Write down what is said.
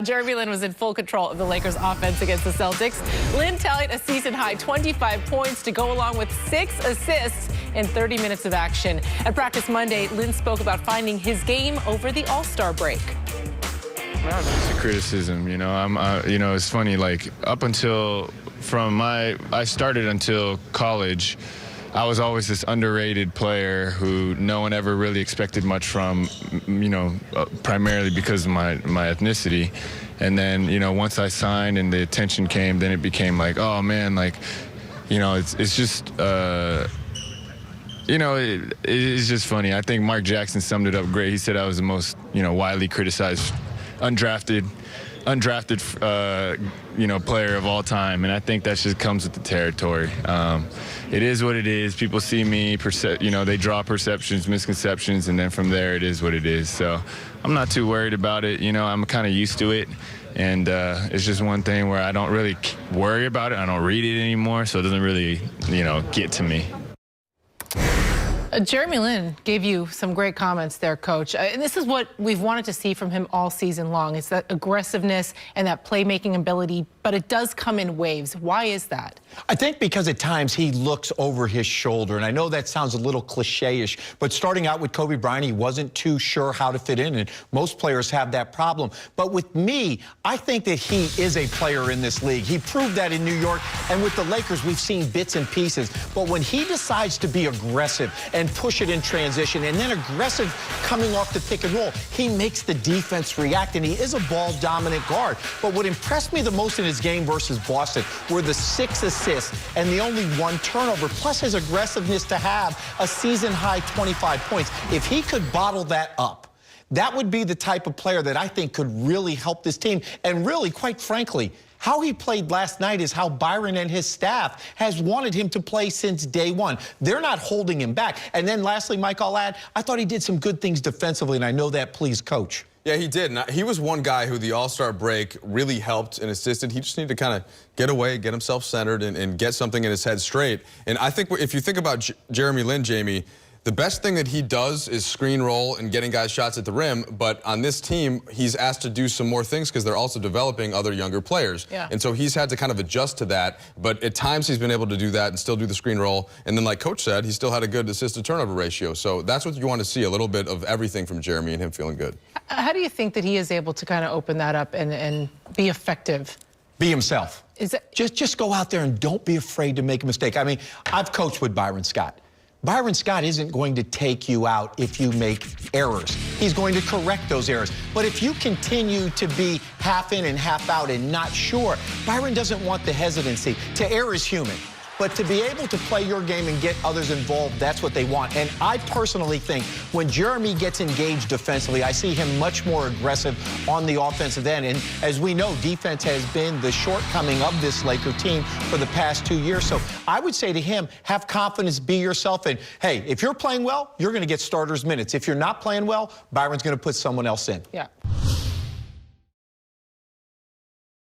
Jeremy Lin was in full control of the Lakers' offense against the Celtics. Lin tallied a season-high 25 points to go along with 6 assists in 30 minutes of action. At practice Monday, Lin spoke about finding his game over the All-Star break. It's a criticism, you know. It's funny. Like up until I started until college, I was always this underrated player who no one ever really expected much from, primarily because of my ethnicity. And then, once I signed and the attention came, then it became like, oh man, like, it's just, it's just funny. I think Mark Jackson summed it up great. He said I was the most, widely criticized undrafted player of all time, and I think that just comes with the territory. It is what it is. People see me, they draw perceptions, misconceptions, and then from there it is what it is. So I'm not too worried about it. I'm kind of used to it, and it's just one thing where I don't really worry about it. I don't read it anymore, so it doesn't really, get to me. Jeremy Lin gave you some great comments there, Coach. And this is what we've wanted to see from him all season long. It's that aggressiveness and that playmaking ability, but it does come in waves. Why is that? I think because at times he looks over his shoulder, and I know that sounds a little cliche-ish, but starting out with Kobe Bryant, he wasn't too sure how to fit in, and most players have that problem. But with me, I think that he is a player in this league. He proved that in New York, and with the Lakers, we've seen bits and pieces. But when he decides to be aggressive and push it in transition, and then aggressive coming off the pick and roll, he makes the defense react, and he is a ball-dominant guard. But what impressed me the most in his game versus Boston were the 6 assists and the only 1 turnover, plus his aggressiveness to have a season-high 25 points. If he could bottle that up, that would be the type of player that I think could really help this team. And really, quite frankly, how he played last night is how Byron and his staff has wanted him to play since day one. They're not holding him back. And then lastly, Mike, I'll add, I thought he did some good things defensively, and I know that pleased Coach. Yeah, he did. And he was one guy who the All-Star break really helped and assisted. He just needed to kind of get away, get himself centered, and get something in his head straight. And I think if you think about Jeremy Lin, Jamie, the best thing that he does is screen roll and getting guys shots at the rim. But on this team, he's asked to do some more things because they're also developing other younger players. Yeah. And so he's had to kind of adjust to that. But at times he's been able to do that and still do the screen roll. And then like Coach said, he still had a good assist-to-turnover ratio. So that's what you want to see, a little bit of everything from Jeremy and him feeling good. How do you think that he is able to kind of open that up and be effective? Be himself. Is it just go out there and don't be afraid to make a mistake. I mean, I've coached with Byron Scott. Byron Scott isn't going to take you out if you make errors. He's going to correct those errors. But if you continue to be half in and half out and not sure, Byron doesn't want the hesitancy. To err is human. But to be able to play your game and get others involved, that's what they want. And I personally think when Jeremy gets engaged defensively, I see him much more aggressive on the offensive end. And as we know, defense has been the shortcoming of this Laker team for the past 2 years. So I would say to him, have confidence, be yourself. And, hey, if you're playing well, you're going to get starters minutes. If you're not playing well, Byron's going to put someone else in. Yeah.